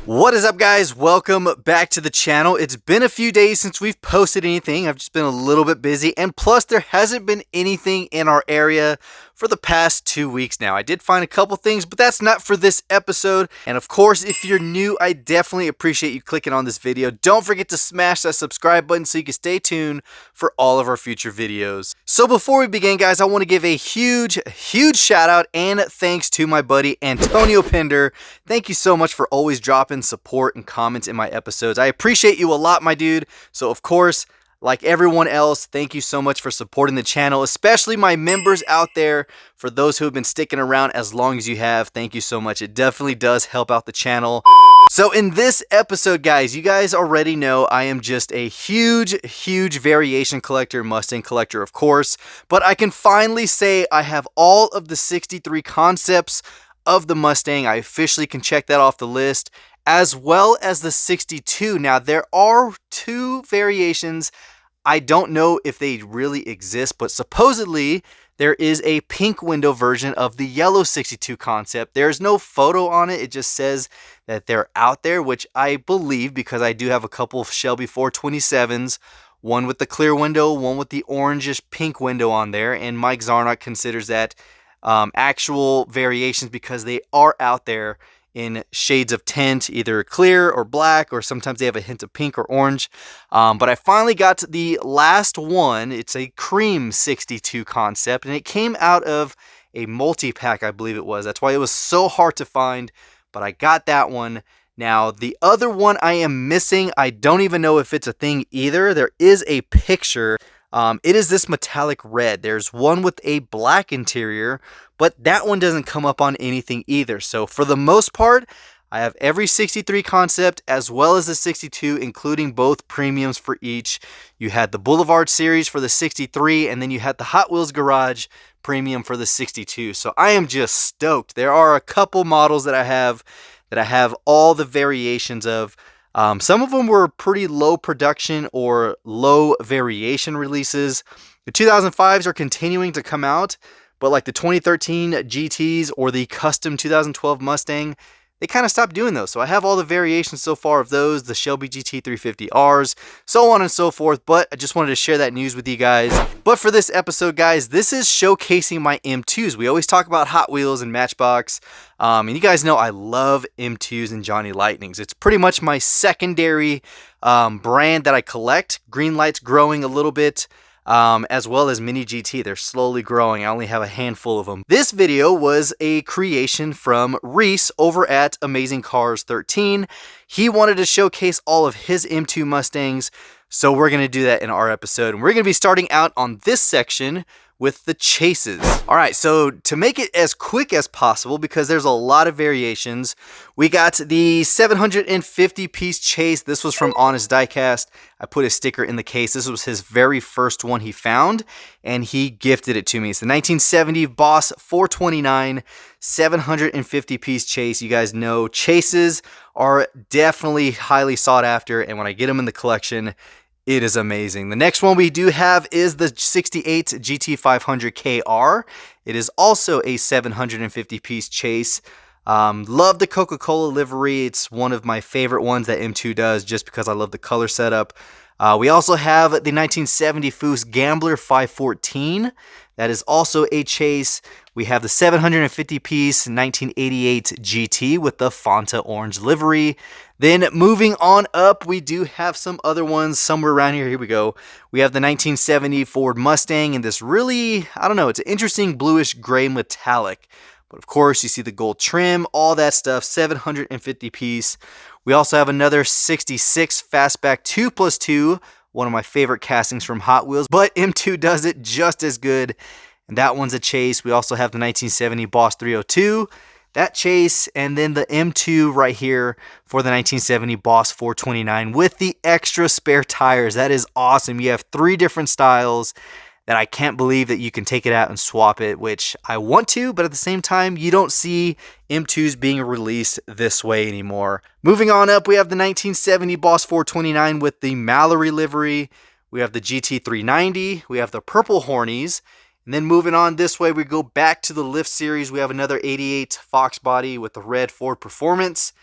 What is up, guys? Welcome back to the channel. It's been a few days since we've posted anything. I've just been a little bit busy, and plus there hasn't been anything in our area for the past 2 weeks now. I did find a couple things, but that's not for this episode. And of course, if you're new, I definitely appreciate you clicking on this video. Don't forget to smash that subscribe button so you can stay tuned for all of our future videos. So before we begin, guys, I want to give a huge shout out and thanks to my buddy Antonio Pender. Thank you so much for always dropping support and comments in my episodes. I appreciate you a lot, my dude. So of course, like everyone else, thank you so much for supporting the channel, especially my members out there. For those who have been sticking around as long as you have, thank you so much. It definitely does help out the channel. So in this episode, guys, you guys already know I am just a huge variation collector, Mustang collector, of course. But I can finally say I have all of the 63 concepts of the Mustang. I officially can check that off the list, as well as the 62. Now, there are two variations. I don't know if they really exist, but supposedly there is a pink window version of the yellow 62 concept. There's no photo on it. It just says that they're out there, which I believe because I do have a couple of Shelby 427s, one with the clear window, one with the orangish pink window on there, and Mike Zarnock considers that actual variations because they are out there in shades of tint, either clear or black, or sometimes they have a hint of pink or orange. But I finally got the last one. It's a cream 62 concept, and it came out of a multi-pack, I believe it was. That's why it was so hard to find, but I got that one. Now, the other one I am missing, I don't even know if it's a thing either. There is a picture. It is this metallic red. There's one with a black interior, but that one doesn't come up on anything either. So for the most part, I have every 63 concept as well as the 62, including both premiums for each. You had the Boulevard series for the 63, and then you had the Hot Wheels Garage premium for the 62. So I am just stoked. There are a couple models that I have all the variations of. Some of them were pretty low production or low variation releases. The 2005s are continuing to come out, but like the 2013 GTs or the custom 2012 Mustang, they kind of stopped doing those. So I have all the variations so far of those, the Shelby GT 350Rs, so on and so forth. But I just wanted to share that news with you guys. But for this episode, guys, this is showcasing my M2s. We always talk about Hot Wheels and Matchbox. And you guys know I love M2s and Johnny Lightnings. It's pretty much my secondary brand that I collect. Greenlight's growing a little bit. As well as Mini GT. They're slowly growing. I only have a handful of them. This video was a creation from Reese over at Amazing Cars 13. He wanted to showcase all of his M2 Mustangs, so we're going to do that in our episode. And we're going to be starting out on this section with the chases. All right, so to make it as quick as possible, because there's a lot of variations, we got the 750 piece chase. This was from Honest Diecast. I put a sticker in the case. This was his very first one he found, and he gifted it to me. It's the 1970 Boss 429 750 piece chase. You guys know chases are definitely highly sought after, and when I get them in the collection, it is amazing. The next one we do have is the 68 GT500 KR. It is also a 750 piece chase. Love the Coca-Cola livery. It's one of my favorite ones that M2 does just because I love the color setup. We also have the 1970 Foose Gambler 514. That is also a chase. We have the 750 piece 1988 GT with the Fanta orange livery. Then moving on up, we do have some other ones somewhere around here. Here we go. We have the 1970 Ford Mustang in this really, I don't know, it's an interesting bluish gray metallic. But of course, you see the gold trim, all that stuff, 750 piece. We also have another 66 Fastback 2+2, one of my favorite castings from Hot Wheels, but M2 does it just as good, and that one's a chase. We also have the 1970 Boss 302, that chase, and then the M2 right here for the 1970 Boss 429 with the extra spare tires. That is awesome. You have 3 different styles that I can't believe that you can take it out and swap it, which I want to, but at the same time, you don't see M2s being released this way anymore. Moving on up, we have the 1970 Boss 429 with the Mallory livery. We have the GT390. We have the purple Hornies. And then moving on this way, we go back to the Lift series. We have another 88 Fox body with the red Ford Performance.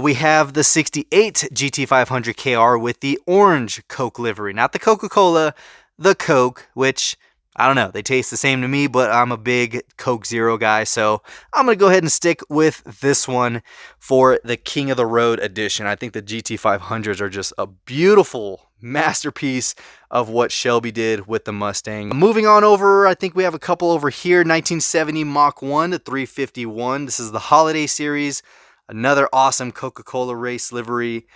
We have the 68 GT500 KR with the orange Coke livery. Not the Coca-Cola, the Coke, which, I don't know, they taste the same to me, but I'm a big Coke Zero guy, so I'm going to go ahead and stick with this one for the King of the Road edition. I think the GT500s are just a beautiful masterpiece of what Shelby did with the Mustang. Moving on over, I think we have a couple over here. 1970 Mach 1 to 351. This is the Holiday Series. Another awesome Coca-Cola race livery.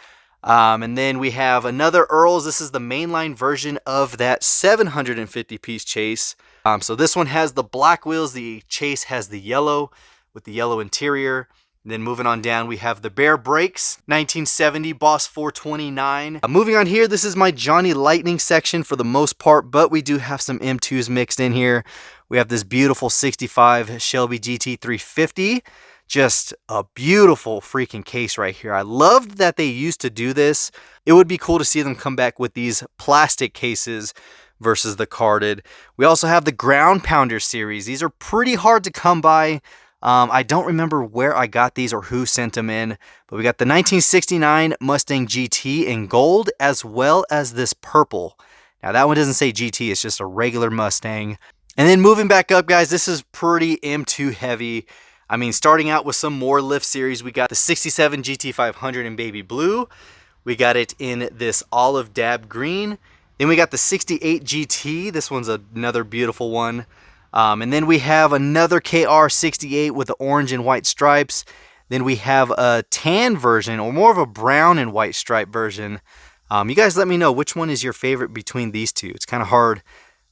And then we have another Earls. This is the mainline version of that 750-piece Chase. So this one has the black wheels. The Chase has the yellow with the yellow interior. And then moving on down, we have the Bear Brakes, 1970 Boss 429. Moving on here, this is my Johnny Lightning section for the most part, but we do have some M2s mixed in here. We have this beautiful 65 Shelby GT350. Just a beautiful freaking case right here. I loved that they used to do this. It would be cool to see them come back with these plastic cases versus the carded. We also have the Ground Pounder series. These are pretty hard to come by. I don't remember where I got these or who sent them in, but we got the 1969 Mustang GT in gold as well as this purple. Now that one doesn't say GT, it's just a regular Mustang. And then moving back up, guys, this is pretty M2 heavy. I mean, starting out with some more Lift series, we got the 67 GT500 in baby blue. We got it in this olive dab green. Then we got the 68 GT. This one's another beautiful one. And then we have another KR68 with the orange and white stripes. Then we have a tan version, or more of a brown and white stripe version. You guys let me know which one is your favorite between these two. It's kind of hard.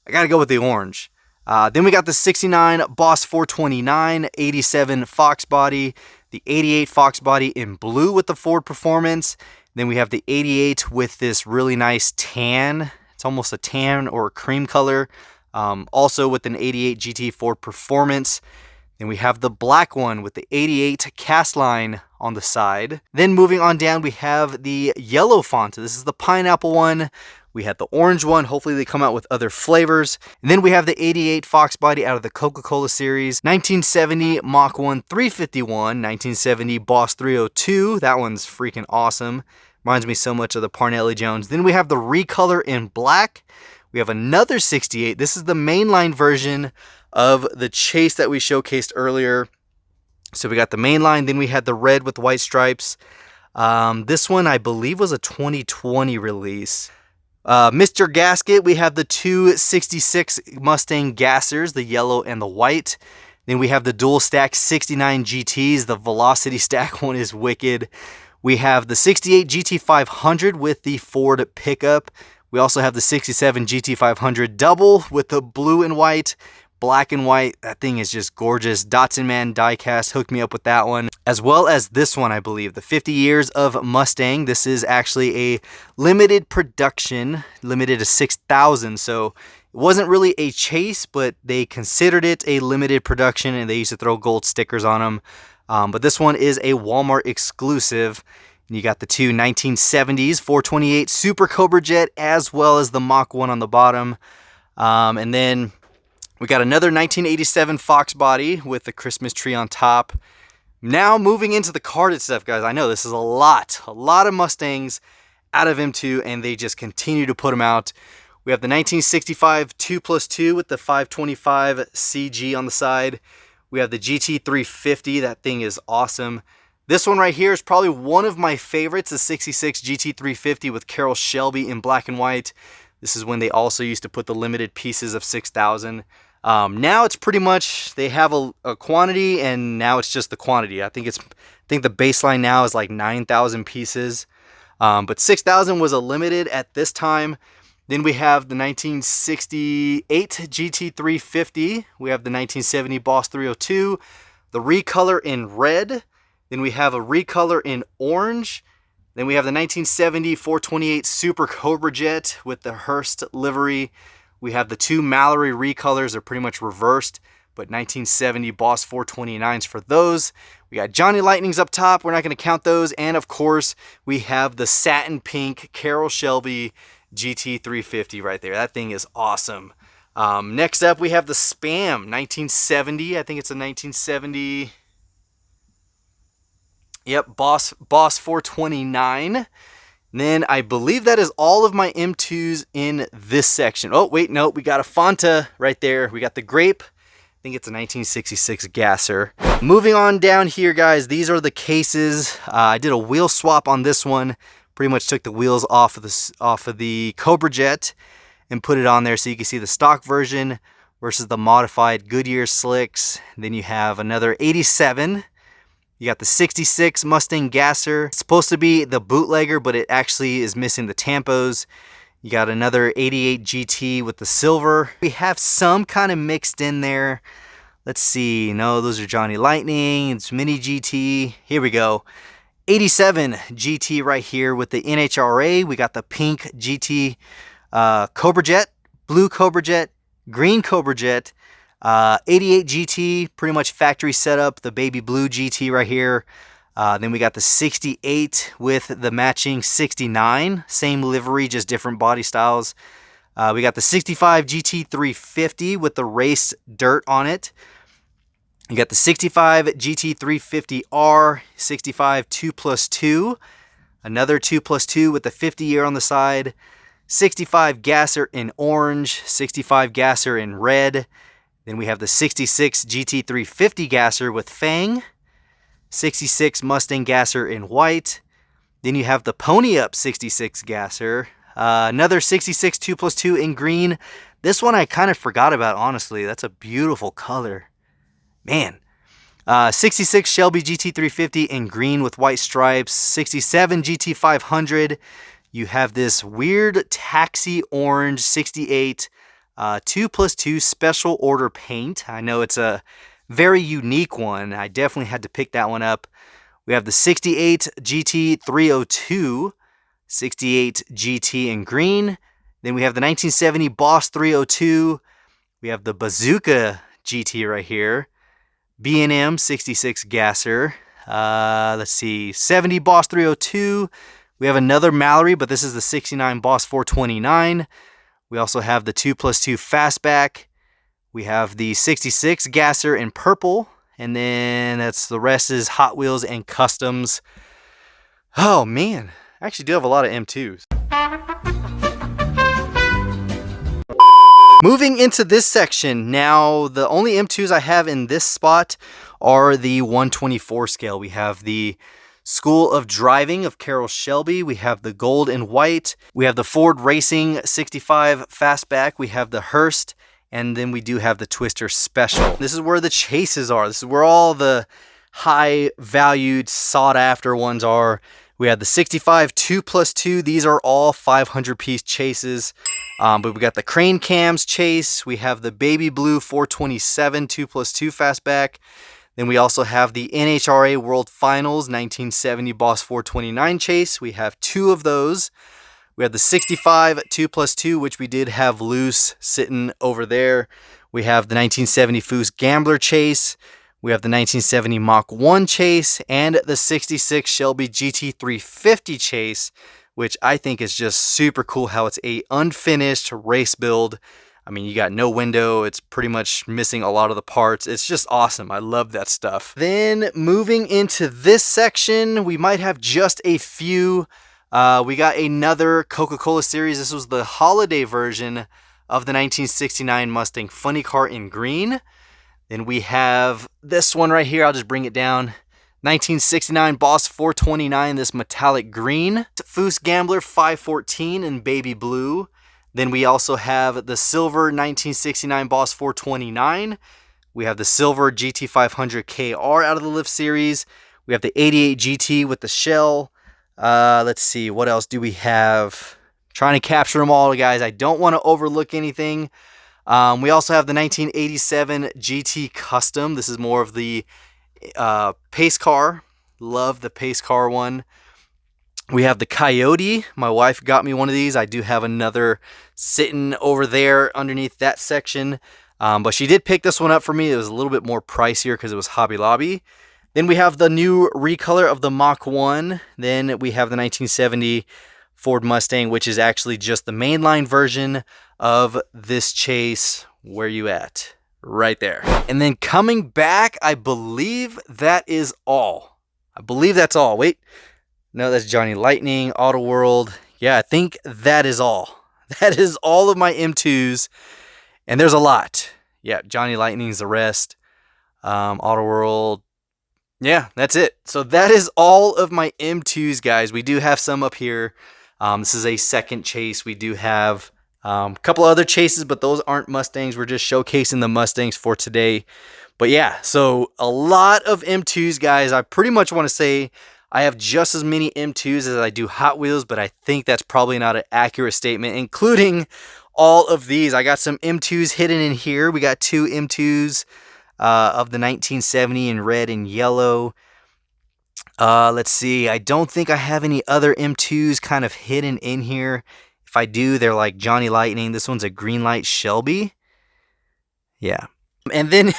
I got to go with the orange. Then we got the 69 Boss 429, 87 Fox body, the 88 Fox body in blue with the Ford Performance. Then we have the 88 with this really nice tan. It's almost a tan or a cream color. Also with an 88 GT Ford Performance. Then we have the black one with the 88 cast line on the side. Then moving on down, we have the yellow Fanta. This is the pineapple one. We had the orange one. Hopefully they come out with other flavors. And then we have the 88 Fox body out of the Coca-Cola series. 1970 Mach 1 351. 1970 Boss 302. That one's freaking awesome. Reminds me so much of the Parnelli Jones. Then we have the recolor in black. We have another 68. This is the mainline version of the Chase that we showcased earlier. So we got the mainline. Then we had the red with white stripes. This one I believe was a 2020 release. Mr. Gasket, we have the 266 Mustang Gassers, the yellow and the white. Then we have the dual stack 69 GTs. The Velocity stack one is wicked. We have the 68 GT500 with the Ford pickup. We also have the 67 GT500 double with the blue and white, black and white. That thing is just gorgeous. Datsun Man diecast hooked me up with that one. As well as this one, I believe, the 50 Years of Mustang. This is actually a limited production, limited to 6,000. So it wasn't really a chase, but they considered it a limited production and they used to throw gold stickers on them. But this one is a Walmart exclusive. And you got the two 1970s 428 Super Cobra Jet as well as the Mach 1 on the bottom. And then we got another 1987 Fox body with the Christmas tree on top. Now moving into the carded stuff, guys. I know this is a lot of Mustangs out of M2 and they just continue to put them out. We have the 1965 2+2 with the 525 CG on the side. We have the GT350. That thing is awesome. This one right here is probably one of my favorites, the 66 GT350 with Carroll Shelby in black and white. This is when they also used to put the limited pieces of 6,000. Now it's pretty much, they have a quantity and now it's just the quantity. I think the baseline now is like 9,000 pieces. But 6,000 was a limited at this time. Then we have the 1968 GT350. We have the 1970 Boss 302. The recolor in red. Then we have a recolor in orange. Then we have the 1970 428 Super Cobra Jet with the Hearst livery. We have the two Mallory recolors. They're pretty much reversed, but 1970 Boss 429s for those. We got Johnny Lightnings up top. We're not going to count those. And of course, we have the satin pink Carroll Shelby GT350 right there. That thing is awesome. Next up, we have the Spam 1970. I think it's a 1970. Yep, Boss 429. Then I believe that is all of my M2s in this section. Oh, wait, no, we got a Fanta right there. We got the Grape. I think it's a 1966 gasser. Moving on down here, guys, these are the cases. I did a wheel swap on this one. Pretty much took the wheels off of the Cobra Jet and put it on there so you can see the stock version versus the modified Goodyear slicks. Then you have another 87. You got the 66 Mustang gasser. It's supposed to be the bootlegger, but it actually is missing the tampos. You got another 88 GT with the silver. We have some kind of mixed in there. Let's see. No, those are Johnny Lightning. It's Mini GT. Here we go. 87 GT right here with the NHRA. We got the pink GT Cobra Jet, blue Cobra Jet, green Cobra Jet, 88 GT, pretty much factory setup, the baby blue GT right here. Then we got the 68 with the matching 69, same livery, just different body styles. We got the 65 GT350 with the race dirt on it. You got the 65 GT350R, 65 2+2, another 2+2 with the 50 year on the side, 65 gasser in orange, 65 gasser in red. Then we have the 66 GT350 gasser with Fang, 66 Mustang gasser in white. Then you have the Pony Up 66 gasser, another 66 2+2 in green. This one I kind of forgot about, honestly. That's a beautiful color. Man. 66 Shelby GT350 in green with white stripes, 67 GT500. You have this weird taxi orange 68 2+2 special order paint. I know it's a very unique one. I definitely had to pick that one up. We have the 68 GT302, 68 GT in green. Then we have the 1970 Boss 302. We have the Bazooka GT right here. B&M 66 gasser. Let's see, 70 Boss 302. We have another Mallory, but this is the 69 Boss 429. We also have the 2+2 fastback. We have the 66 gasser in purple. And then the rest is Hot Wheels and customs. Oh man, I actually do have a lot of M2s. Moving into this section, now the only M2s I have in this spot are the 124 scale. We have the School of Driving of Carroll Shelby. We have the gold and white. We have the Ford Racing 65 fastback. We have the Hearst. And then we do have the Twister Special. This is where the chases are. This is where all the high valued, sought after ones are. We have the 65 2+2. These are all 500 piece chases. But we got the Crane Cams chase. We have the Baby Blue 427 2+2 fastback. Then we also have the NHRA World Finals 1970 Boss 429 chase. We have two of those. We have the 65 2+2, which we did have loose sitting over there. We have the 1970 Foos Gambler chase. We have the 1970 Mach 1 chase and the 66 Shelby GT350 chase, which I think is just super cool how it's a unfinished race build. I mean, you got no window. It's pretty much missing a lot of the parts. It's just awesome. I love that stuff. Then moving into this section, we might have just a few. We got another Coca-Cola series. This was the holiday version of the 1969 Mustang Funny Car in green. Then we have this one right here. I'll just bring it down. 1969 Boss 429, this metallic green. Foos Gambler 514 in baby blue. Then we also have the silver 1969 Boss 429. We have the silver GT500 KR out of the Lift series. We have the 88 GT with the shell. Let's see, what else do we have? Trying to capture them all, guys. I don't want to overlook anything. We also have the 1987 GT Custom. This is more of the pace car. Love the pace car one. We have the Coyote. My wife got me one of these. I do have another sitting over there underneath that section. But she did pick this one up for me. It was a little bit more pricier because it was Hobby Lobby. Then we have the new recolor of the Mach 1. Then we have the 1970 Ford Mustang, which is actually just the mainline version of this chase. Where you at? Right there. And then coming back, I believe that is all. I believe that's all. Wait. No, that's Johnny Lightning, Auto World. Yeah, I think that is all. That is all of my M2s. And there's a lot. Yeah, Johnny Lightning's the rest. Auto World. Yeah, that's it. So that is all of my M2s, guys. We do have some up here. This is a second chase. We do have a couple other chases, but those aren't Mustangs. We're just showcasing the Mustangs for today. But yeah, so a lot of M2s, guys. I pretty much want to say I have just as many M2s as I do Hot Wheels, but I think that's probably not an accurate statement, including all of these. I got some M2s hidden in here. We got two M2s of the 1970 in red and yellow. Let's see. I don't think I have any other M2s kind of hidden in here. If I do, they're like Johnny Lightning. This one's a Greenlight Shelby. Yeah. And then,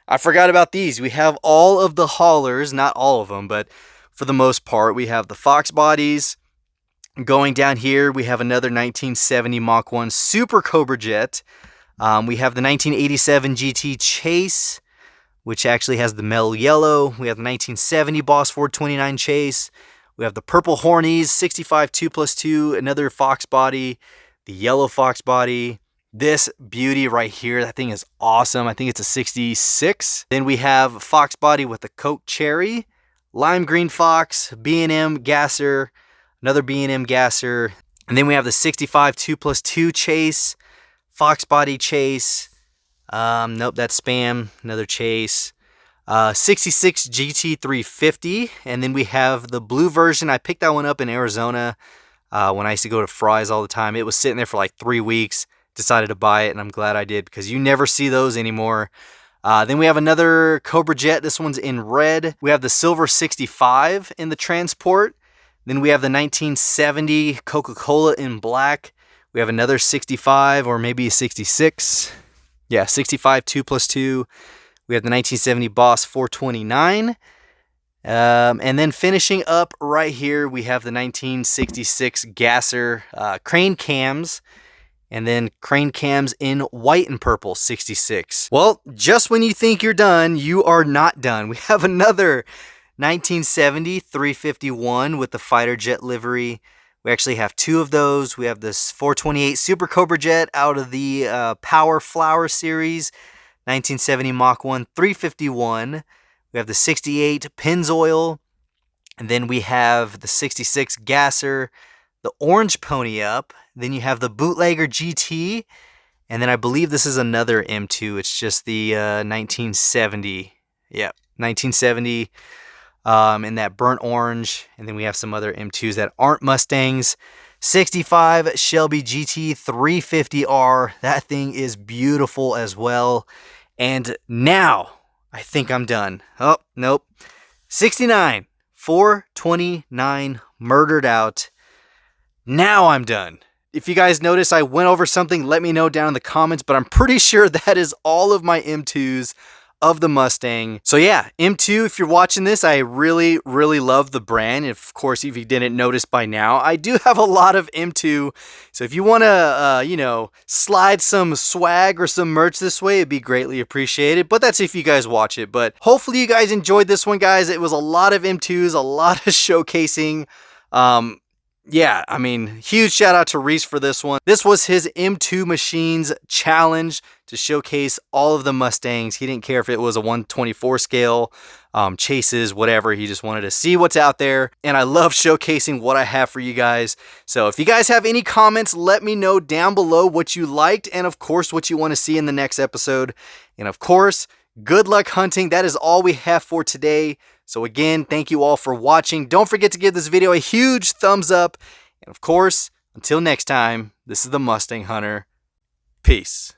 I forgot about these. We have all of the haulers, not all of them, but for the most part, we have the Fox bodies. Going down here, we have another 1970 Mach 1 Super Cobra Jet. We have the 1987 GT Chase, which actually has the metal yellow. We have the 1970 Boss Ford 29 Chase. We have the purple Hornies, 65 2+2, another Fox body, the yellow Fox body. This beauty right here, that thing is awesome. I think it's a 66. Then we have Fox body with the Coke Cherry, lime green Fox, B&M Gasser, another B&M Gasser. And then we have the 65 2+2 Chase, Fox body Chase. Nope, that's Spam, another Chase. 66 GT350. And then we have the blue version. I picked that one up in Arizona when I used to go to Fry's all the time. It was sitting there for like 3 weeks. Decided to buy it, and I'm glad I did because you never see those anymore. Then we have another Cobra Jet. This one's in red. We have the silver 65 in the transport. Then we have the 1970 Coca-Cola in black. We have another 65 or maybe a 66. Yeah, 65 2+2. We have the 1970 Boss 429. And then finishing up right here, we have the 1966 Gasser crane cams. And then crane cams in white and purple, 66. Well, just when you think you're done, you are not done. We have another 1970 351 with the fighter jet livery. We actually have two of those. We have this 428 Super Cobra Jet out of the Power Flower series, 1970 Mach 1 351. We have the 68 Pennzoil. And then we have the 66 Gasser, the orange pony up. Then you have the Bootlegger GT, and then I believe this is another M2. It's just the 1970. Yeah, 1970 in that burnt orange. And then we have some other M2s that aren't Mustangs. 65 Shelby GT 350R. That thing is beautiful as well. And now I think I'm done. Oh, nope. 69 429 murdered out. Now I'm done. If you guys notice I went over something, let me know down in the comments, but I'm pretty sure that is all of my M2s of the Mustang. So yeah, M2, if you're watching this, I really, really love the brand. Of course, if you didn't notice by now, I do have a lot of M2. So if you want to, slide some swag or some merch this way, it'd be greatly appreciated. But that's if you guys watch it. But hopefully you guys enjoyed this one, guys. It was a lot of M2s, a lot of showcasing. Yeah, I mean, huge shout out to Reese for this one. This was his M2 Machines challenge to showcase all of the Mustangs. He didn't care if it was a 124 scale, chases, whatever. He just wanted to see what's out there. And I love showcasing what I have for you guys. So if you guys have any comments, let me know down below what you liked and of course what you want to see in the next episode. And of course, good luck hunting. That is all we have for today. So again, thank you all for watching. Don't forget to give this video a huge thumbs up. And of course, until next time, this is the Mustang Hunter. Peace.